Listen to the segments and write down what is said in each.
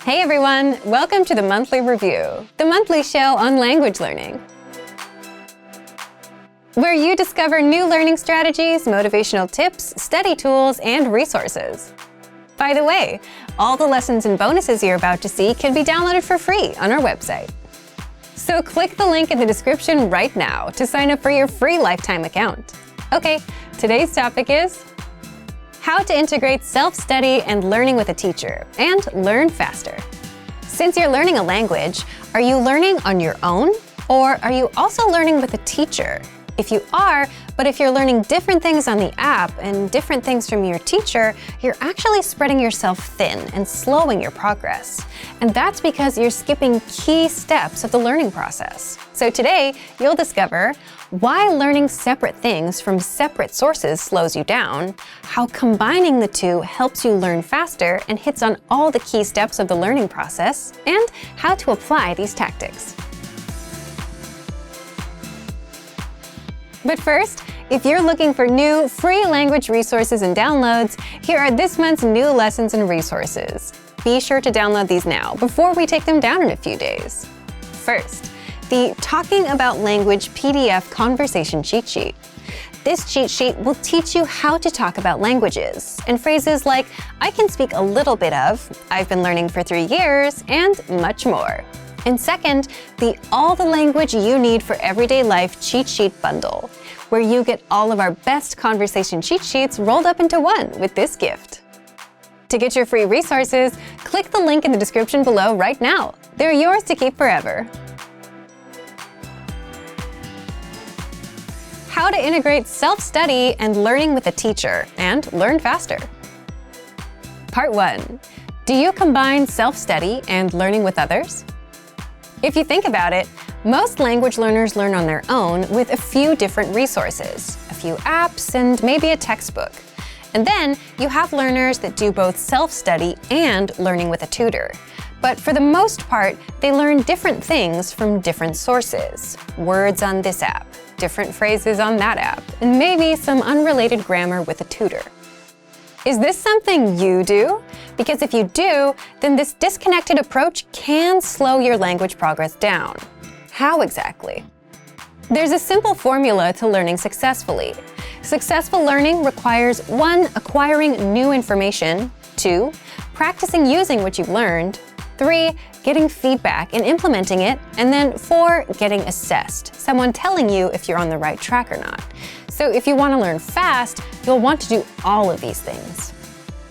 Hey everyone, welcome to the Monthly Review, the monthly show on language learning, where you discover new learning strategies, motivational tips, study tools, and resources. By the way, all the lessons and bonuses you're about to see can be downloaded for free on our website. So click the link in the description right now to sign up for your free lifetime account. Okay, today's topic is how to integrate self-study and learning with a teacher and learn faster. Since you're learning a language, are you learning on your own or are you also learning with a teacher? If you are, but if you're learning different things on the app and different things from your teacher, you're actually spreading yourself thin and slowing your progress. And that's because you're skipping key steps of the learning process. So today, you'll discover why learning separate things from separate sources slows you down, how combining the two helps you learn faster and hits on all the key steps of the learning process, and how to apply these tactics. But first, if you're looking for new free language resources and downloads, here are this month's new lessons and resources. Be sure to download these now before we take them down in a few days. First, the Talking About Language PDF Conversation Cheat Sheet. This cheat sheet will teach you how to talk about languages and phrases like I can speak a little bit of, I've been learning for 3 years, and much more. And second, the All the Language You Need for Everyday Life Cheat Sheet Bundle, where you get all of our best conversation cheat sheets rolled up into one with this gift. To get your free resources, click the link in the description below right now. They're yours to keep forever. How to integrate self-study and learning with a teacher and learn faster. Part 1. Do you combine self-study and learning with others? If you think about it, most language learners learn on their own with a few different resources, a few apps, and maybe a textbook. And then you have learners that do both self-study and learning with a tutor. But for the most part, they learn different things from different sources. Words on this app, different phrases on that app, and maybe some unrelated grammar with a tutor. Is this something you do? Because if you do, then this disconnected approach can slow your language progress down. How exactly? There's a simple formula to learning successfully. Successful learning requires 1. Acquiring new information, 2. Practicing using what you've learned, 3. Getting feedback and implementing it, and then 4. Getting assessed, someone telling you if you're on the right track or not. So if you want to learn fast, you'll want to do all of these things.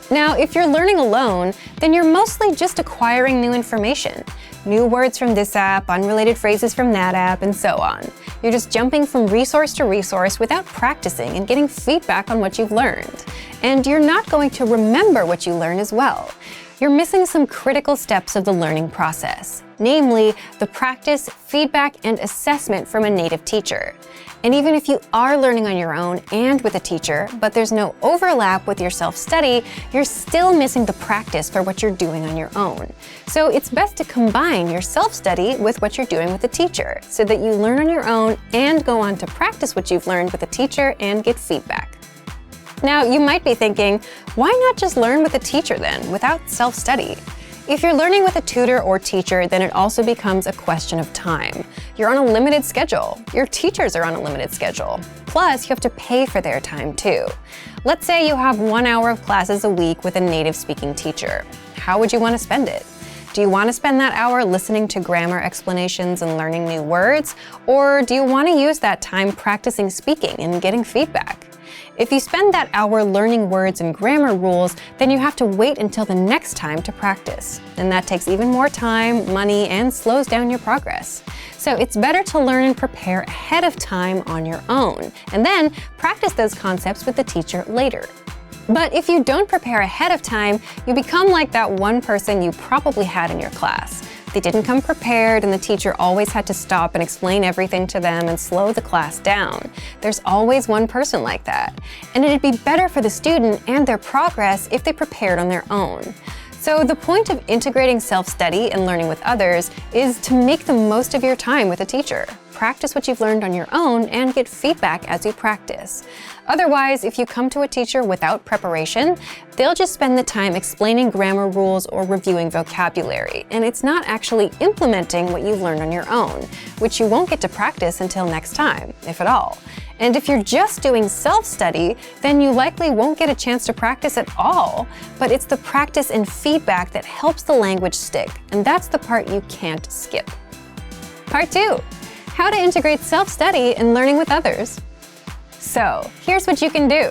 Now, if you're learning alone, then you're mostly just acquiring new information. New words from this app, unrelated phrases from that app, and so on. You're just jumping from resource to resource without practicing and getting feedback on what you've learned. And you're not going to remember what you learn as well. You're missing some critical steps of the learning process, namely the practice, feedback, and assessment from a native teacher. And even if you are learning on your own and with a teacher, but there's no overlap with your self-study, you're still missing the practice for what you're doing on your own. So it's best to combine your self-study with what you're doing with a teacher, so that you learn on your own and go on to practice what you've learned with a teacher and get feedback. Now, you might be thinking, why not just learn with a teacher then, without self-study? If you're learning with a tutor or teacher, then it also becomes a question of time. You're on a limited schedule. Your teachers are on a limited schedule. Plus, you have to pay for their time too. Let's say you have 1 hour of classes a week with a native speaking teacher. How would you want to spend it? Do you want to spend that hour listening to grammar explanations and learning new words? Or do you want to use that time practicing speaking and getting feedback? If you spend that hour learning words and grammar rules, then you have to wait until the next time to practice. And that takes even more time, money, and slows down your progress. So it's better to learn and prepare ahead of time on your own, and then practice those concepts with the teacher later. But if you don't prepare ahead of time, you become like that one person you probably had in your class. They didn't come prepared, and the teacher always had to stop and explain everything to them and slow the class down. There's always one person like that. And it'd be better for the student and their progress if they prepared on their own. So the point of integrating self-study and learning with others is to make the most of your time with a teacher. practice what you've learned on your own and get feedback as you practice. Otherwise, if you come to a teacher without preparation, they'll just spend the time explaining grammar rules or reviewing vocabulary, and it's not actually implementing what you've learned on your own, which you won't get to practice until next time, if at all. And if you're just doing self-study, then you likely won't get a chance to practice at all. But it's the practice and feedback that helps the language stick, and that's the part you can't skip. Part 2. How to integrate self-study and learning with others. So, here's what you can do.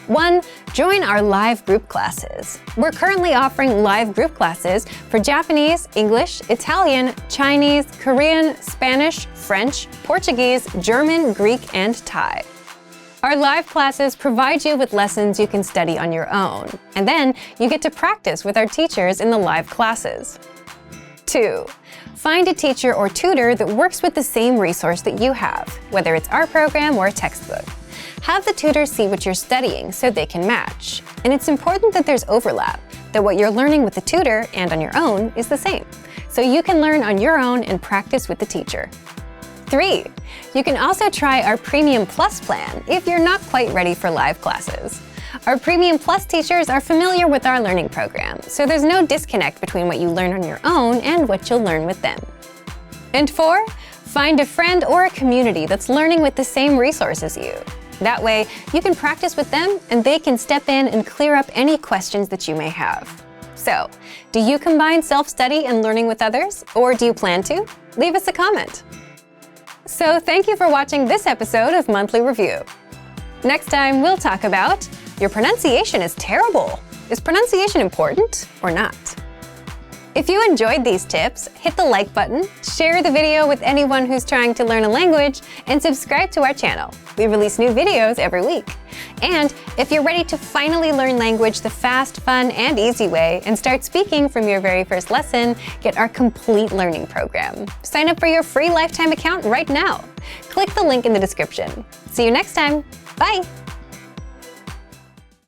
1. Join our live group classes. We're currently offering live group classes for Japanese, English, Italian, Chinese, Korean, Spanish, French, Portuguese, German, Greek, and Thai. Our live classes provide you with lessons you can study on your own, and then you get to practice with our teachers in the live classes. 2. Find a teacher or tutor that works with the same resource that you have, whether it's our program or a textbook. Have the tutor see what you're studying so they can match. And it's important that there's overlap, that what you're learning with the tutor and on your own is the same, so you can learn on your own and practice with the teacher. 3. You can also try our Premium Plus plan if you're not quite ready for live classes. Our Premium Plus teachers are familiar with our learning program, so there's no disconnect between what you learn on your own and what you'll learn with them. And 4. Find a friend or a community that's learning with the same resource as you. That way, you can practice with them and they can step in and clear up any questions that you may have. So, do you combine self-study and learning with others, or do you plan to? Leave us a comment. So, thank you for watching this episode of Monthly Review. Next time, we'll talk about your pronunciation is terrible. Is pronunciation important or not? If you enjoyed these tips, hit the like button, share the video with anyone who's trying to learn a language, and subscribe to our channel. We release new videos every week. And if you're ready to finally learn language the fast, fun, and easy way and start speaking from your very first lesson, get our complete learning program. Sign up for your free lifetime account right now. Click the link in the description. See you next time. Bye!